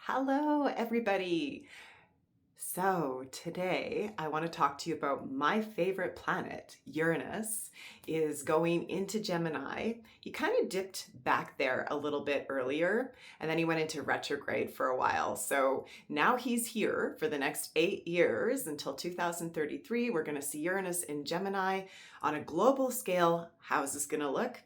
Hello, everybody. So, today I want to talk to you about my favorite planet. Uranus is going into Gemini. He kind of dipped back there a little bit earlier, and then he went into retrograde for a while. So, now he's here for the next 8 years until 2033. We're going to see Uranus in Gemini on a global scale. How's this going to look?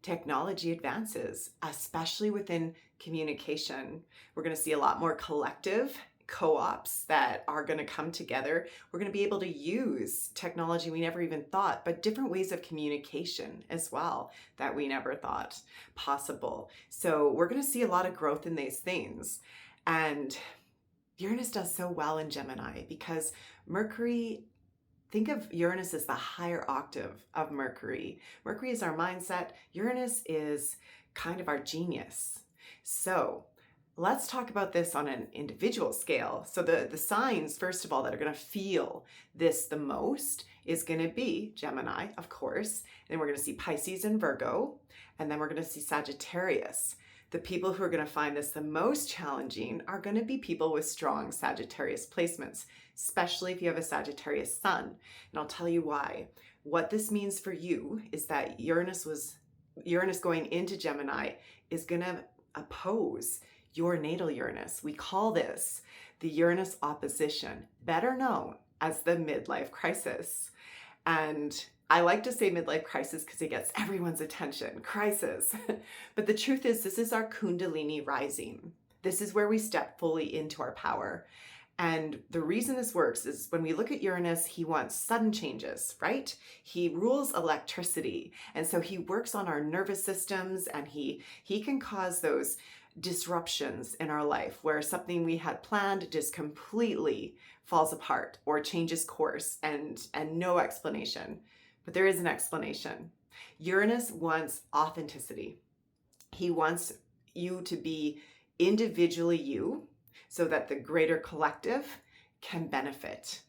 Technology advances, especially within communication. We're going to see a lot more collective co-ops that are going to come together. We're going to be able to use technology we never even thought, but different ways of communication as well that we never thought possible. So we're going to see a lot of growth in these things. And Uranus does so well in Gemini because Mercury, think of Uranus as the higher octave of Mercury. Mercury is our mindset. Uranus is kind of our genius. So let's talk about this on an individual scale. So the signs, first of all, that are going to feel this the most is going to be Gemini, of course. Then we're going to see Pisces and Virgo. And then we're going to see Sagittarius. The people who are going to find this the most challenging are going to be people with strong Sagittarius placements, especially if you have a Sagittarius sun. And I'll tell you why. What this means for you is that Uranus going into Gemini is going to oppose your natal Uranus. We call this the Uranus opposition, better known as the midlife crisis. And I like to say midlife crisis because it gets everyone's attention, crisis. But the truth is, this is our Kundalini rising. This is where we step fully into our power. And the reason this works is when we look at Uranus, he wants sudden changes, right? He rules electricity. And so he works on our nervous systems, and he can cause those disruptions in our life where something we had planned just completely falls apart or changes course and no explanation. But there is an explanation. Uranus wants authenticity. He wants you to be individually you so that the greater collective can benefit.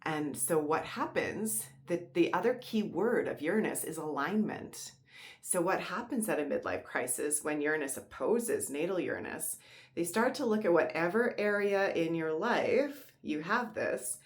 And so what happens, the other key word of Uranus is alignment. So what happens at a midlife crisis when Uranus opposes natal Uranus, they start to look at whatever area in your life you have this,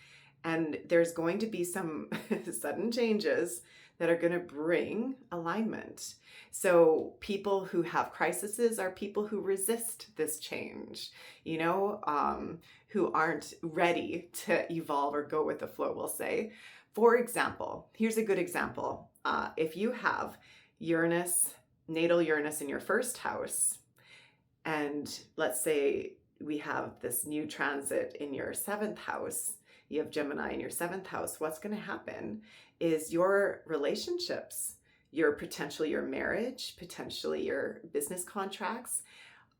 and there's going to be some sudden changes that are going to bring alignment. So people who have crises are people who resist this change, who aren't ready to evolve or go with the flow, we'll say. For example, here's a good example. If you have natal Uranus in your first house, and let's say we have this new transit in your seventh house, you have Gemini in your seventh house, what's going to happen is your relationships, your marriage, potentially your business contracts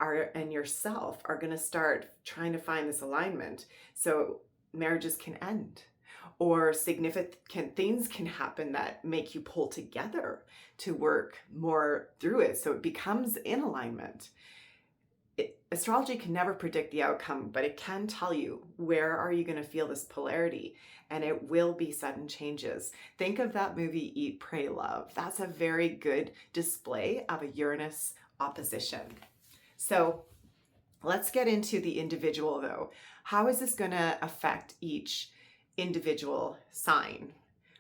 and yourself are going to start trying to find this alignment. So marriages can end, or significant things can happen that make you pull together to work more through it. So it becomes in alignment. Astrology can never predict the outcome, but it can tell you where are you going to feel this polarity, and it will be sudden changes. Think of that movie Eat, Pray, Love. That's a very good display of a Uranus opposition. So let's get into the individual though. How is this going to affect each individual sign?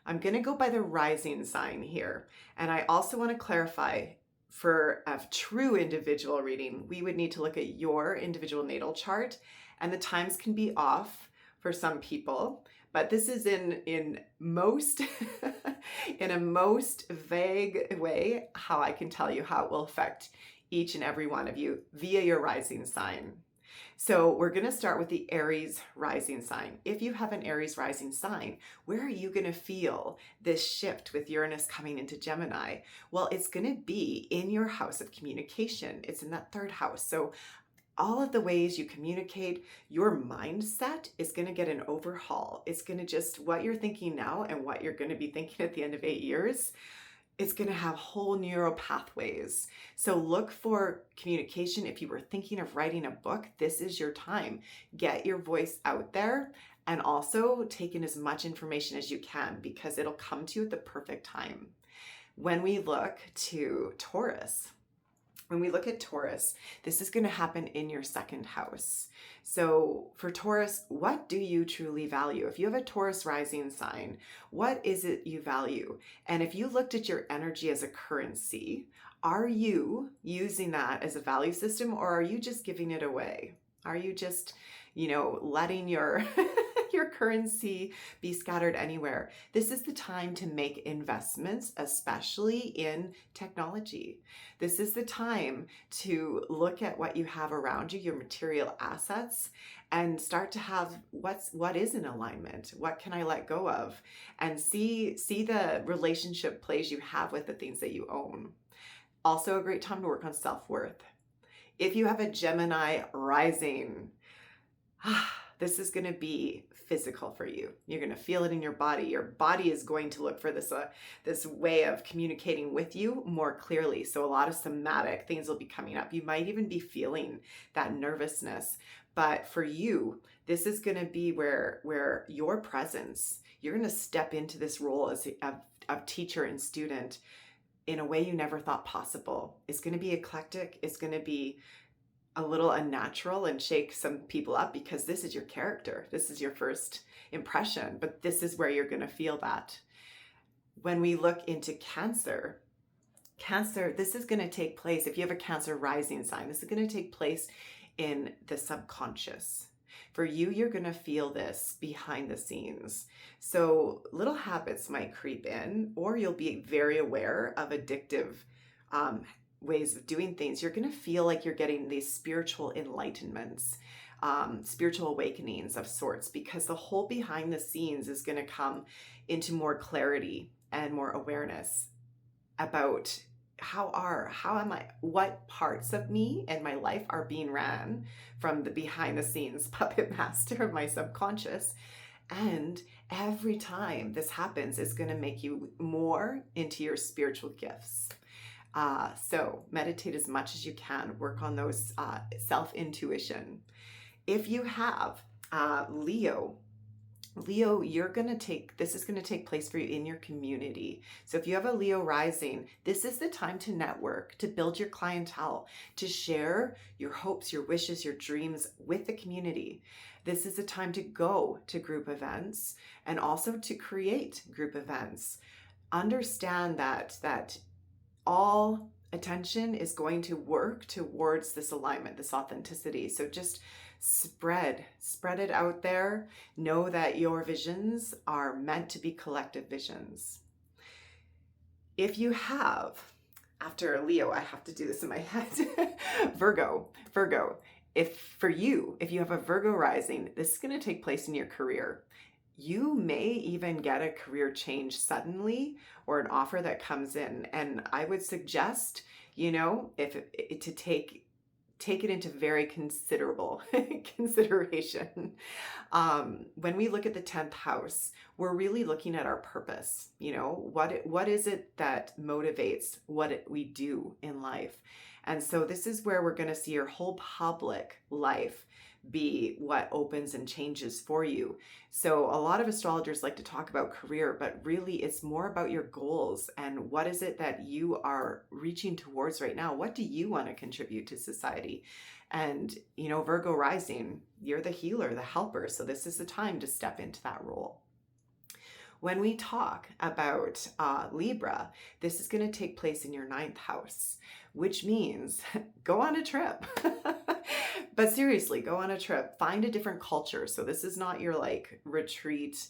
I'm going to go by the rising sign here. And I also want to clarify, for a true individual reading, we would need to look at your individual natal chart, and the times can be off for some people, but this is in most in a most vague way how I can tell you how it will affect each and every one of you via your rising sign. So we're going to start with the Aries rising sign. If you have an Aries rising sign, where are you going to feel this shift with Uranus coming into Gemini? Well, it's going to be in your house of communication. It's in that third house. So all of the ways you communicate, your mindset is going to get an overhaul. It's going to just, what you're thinking now and what you're going to be thinking at the end of 8 years, it's going to have whole neural pathways. So look for communication. If you were thinking of writing a book, this is your time. Get your voice out there, and also take in as much information as you can, because it'll come to you at the perfect time. When we look to Taurus, When we look at Taurus, this is going to happen in your second house. So for Taurus, what do you truly value? If you have a Taurus rising sign, what is it you value? And if you looked at your energy as a currency, are you using that as a value system, or are you just giving it away? Are you just, letting your your currency be scattered anywhere? This is the time to make investments, especially in technology. This is the time to look at what you have around you, your material assets, and start to have what is in alignment. What can I let go of? And see the relationship plays you have with the things that you own. Also a great time to work on self-worth. If you have a Gemini rising, this is going to be physical for you. You're going to feel it in your body. Your body is going to look for this way of communicating with you more clearly. So a lot of somatic things will be coming up. You might even be feeling that nervousness. But for you, this is going to be where your presence, you're going to step into this role as of teacher and student in a way you never thought possible. It's going to be eclectic. It's going to be a little unnatural and shake some people up, because this is your character. This is your first impression, but this is where you're going to feel that. When we look into Cancer, this is going to take place. If you have a Cancer rising sign, this is going to take place in the subconscious. For you, you're going to feel this behind the scenes. So little habits might creep in, or you'll be very aware of addictive ways of doing things. You're going to feel like you're getting these spiritual enlightenments, spiritual awakenings of sorts, because the whole behind the scenes is going to come into more clarity and more awareness about what parts of me and my life are being ran from the behind the scenes puppet master of my subconscious. And every time this happens, it's going to make you more into your spiritual gifts. So meditate as much as you can, work on those self-intuition. If you have Leo, this is going to take place for you in your community. So if you have a Leo rising, this is the time to network, to build your clientele, to share your hopes, your wishes, your dreams with the community. This is a time to go to group events and also to create group events. Understand that all attention is going to work towards this alignment, this authenticity. So just spread it out there. Know that your visions are meant to be collective visions. If you have, after Leo, I have to do this in my head, Virgo. If you have a Virgo rising, this is going to take place in your career. You may even get a career change suddenly, or an offer that comes in. And I would suggest, to take it into very considerable consideration. When we look at the 10th house, we're really looking at our purpose. What is it that motivates what we do in life? And so this is where we're going to see your whole public life be what opens and changes for you. So a lot of astrologers like to talk about career, but really it's more about your goals and what is it that you are reaching towards right now? What do you want to contribute to society? And, Virgo rising, you're the healer, the helper. So this is the time to step into that role. When we talk about Libra, this is going to take place in your 9th house, which means go on a trip. But seriously, go on a trip. Find a different culture. So this is not your retreat,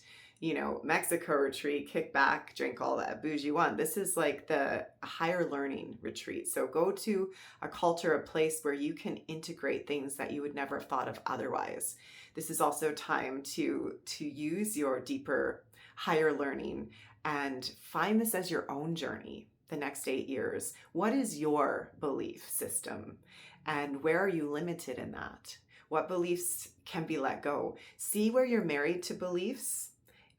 Mexico retreat, kick back, drink all that bougie one. This is like the higher learning retreat. So go to a culture, a place where you can integrate things that you would never have thought of otherwise. This is also time to use your deeper, higher learning and find this as your own journey the next 8 years. What is your belief system? And where are you limited in that? What beliefs can be let go? See where you're married to beliefs.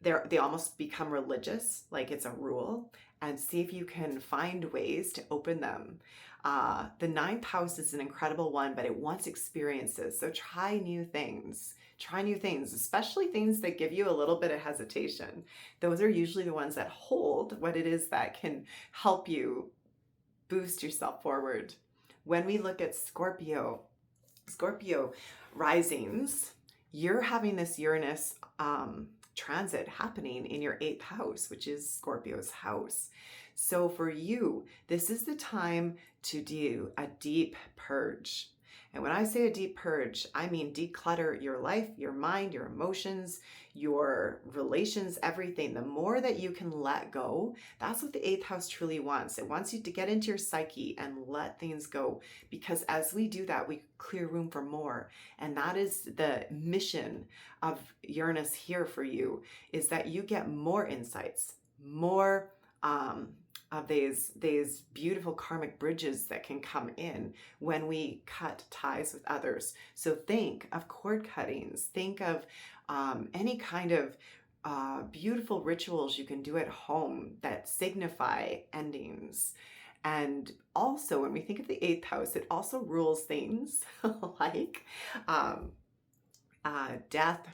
They almost become religious, like it's a rule, and see if you can find ways to open them. The 9th house is an incredible one, but it wants experiences. So try new things, especially things that give you a little bit of hesitation. Those are usually the ones that hold what it is that can help you boost yourself forward. when we look at Scorpio risings, you're having this Uranus transit happening in your 8th house, which is Scorpio's house. So for you, this is the time to do a deep purge. And when I say a deep purge, I mean declutter your life, your mind, your emotions, your relations, everything. The more that you can let go, that's what the 8th house truly wants. It wants you to get into your psyche and let things go. Because as we do that, we clear room for more. And that is the mission of Uranus here for you, is that you get more insights, more of these beautiful karmic bridges that can come in when we cut ties with others. So think of cord cuttings, think of any kind of beautiful rituals you can do at home that signify endings. And also, when we think of the 8th house, it also rules things like death,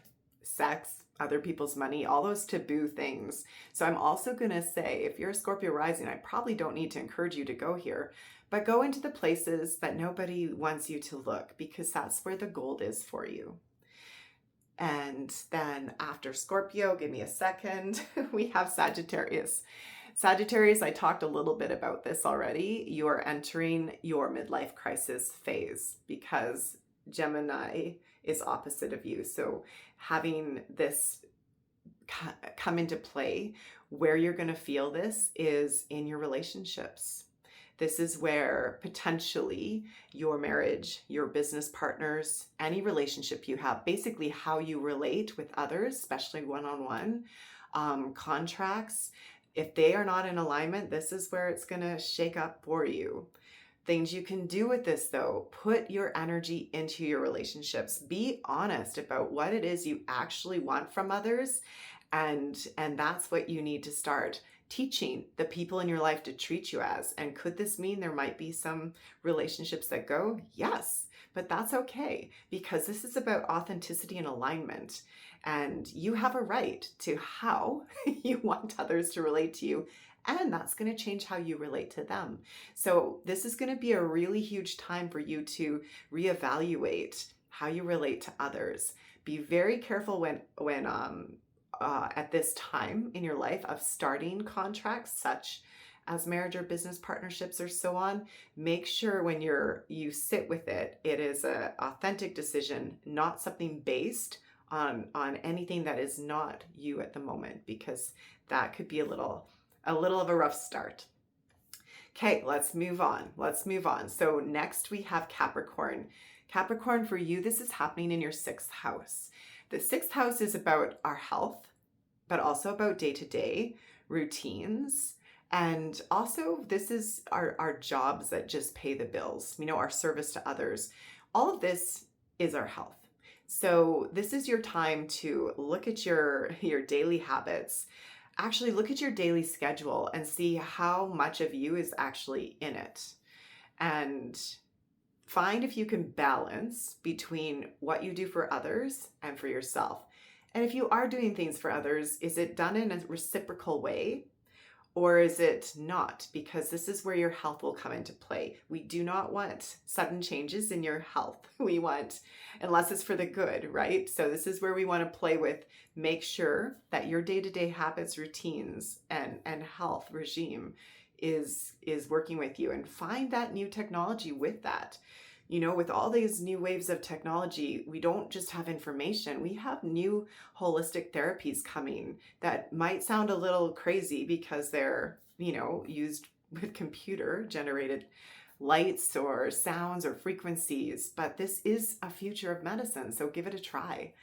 sex, other people's money, all those taboo things. So I'm also going to say, if you're a Scorpio rising, I probably don't need to encourage you to go here, but go into the places that nobody wants you to look, because that's where the gold is for you. And then after Scorpio, give me a second, we have Sagittarius. Sagittarius, I talked a little bit about this already. You are entering your midlife crisis phase because Gemini is opposite of you. So having this come into play, where you're going to feel this is in your relationships. This is where potentially your marriage, your business partners, any relationship you have, basically how you relate with others, especially one-on-one, contracts, if they are not in alignment, this is where it's going to shake up for you. Things you can do with this though, put your energy into your relationships. Be honest about what it is you actually want from others, and that's what you need to start teaching the people in your life to treat you as. And could this mean there might be some relationships that go? Yes, but that's okay, because this is about authenticity and alignment. And you have a right to how you want others to relate to you, and that's going to change how you relate to them. So this is going to be a really huge time for you to reevaluate how you relate to others. Be very careful when at this time in your life of starting contracts such as marriage or business partnerships or so on. Make sure when you sit with it, it is an authentic decision, not something based on anything that is not you at the moment, because that could be a little of a rough start. Okay, let's move on. So next we have Capricorn. Capricorn, for you, this is happening in your 6th house. The 6th house is about our health, but also about day-to-day routines. And also this is our jobs that just pay the bills, our service to others. All of this is our health. So this is your time to look at your daily habits. Actually look at your daily schedule and see how much of you is actually in it. And find if you can balance between what you do for others and for yourself. And if you are doing things for others, is it done in a reciprocal way? Or is it not? Because this is where your health will come into play. We do not want sudden changes in your health. We want, unless it's for the good, right? So this is where we want to play with, make sure that your day-to-day habits, routines, and health regime is working with you, and find that new technology with that. With all these new waves of technology, we don't just have information, we have new holistic therapies coming that might sound a little crazy because they're, used with computer generated lights or sounds or frequencies, but this is a future of medicine. So give it a try.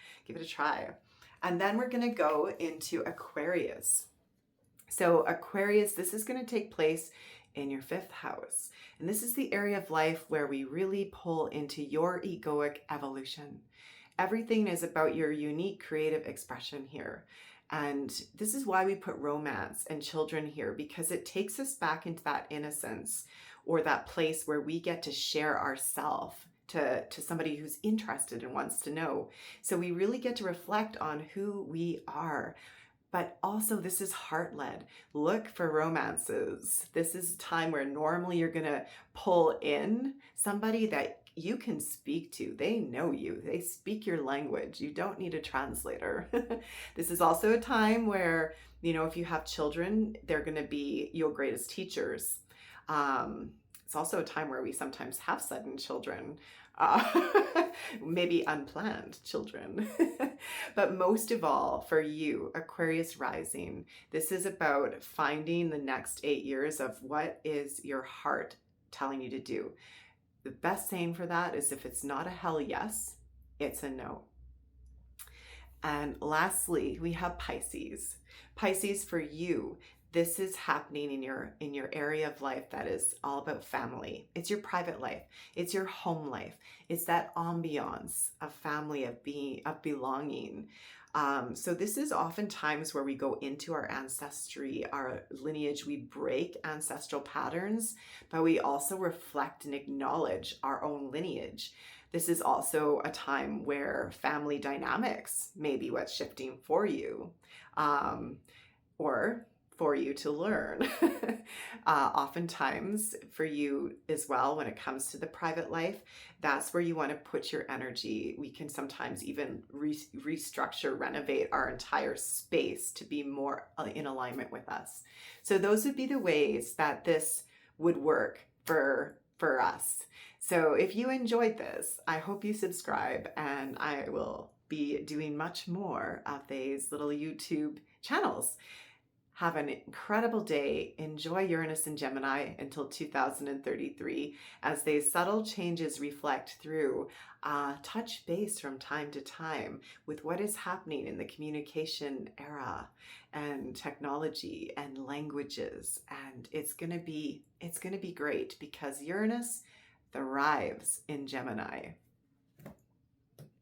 And then we're going to go into Aquarius. So Aquarius, this is going to take place in your 5th house. And this is the area of life where we really pull into your egoic evolution. Everything is about your unique creative expression here. And this is why we put romance and children here, because it takes us back into that innocence, or that place where we get to share ourselves to somebody who's interested and wants to know. So we really get to reflect on who we are. But also, this is heart-led. Look for romances. This is a time where normally you're going to pull in somebody that you can speak to. They know you. They speak your language. You don't need a translator. This is also a time where, if you have children, they're going to be your greatest teachers. It's also a time where we sometimes have sudden children, maybe unplanned children. But most of all, for you, Aquarius rising, this is about finding the next 8 years of what is your heart telling you to do. The best saying for that is, if it's not a hell yes, it's a no. And lastly, we have Pisces. Pisces, for you, this is happening in your area of life that is all about family. It's your private life. It's your home life. It's that ambiance of family, of belonging. So this is often times where we go into our ancestry, our lineage. We break ancestral patterns, but we also reflect and acknowledge our own lineage. This is also a time where family dynamics may be what's shifting for you, or for you to learn. Oftentimes for you as well, when it comes to the private life, that's where you want to put your energy. We can sometimes even restructure, renovate our entire space to be more in alignment with us. So those would be the ways that this would work for us. So if you enjoyed this, I hope you subscribe, and I will be doing much more of these little YouTube channels. Have an incredible day. Enjoy Uranus and Gemini until 2033 as these subtle changes reflect through. Touch base from time to time with what is happening in the communication era and technology and languages. And it's gonna be great because Uranus thrives in Gemini.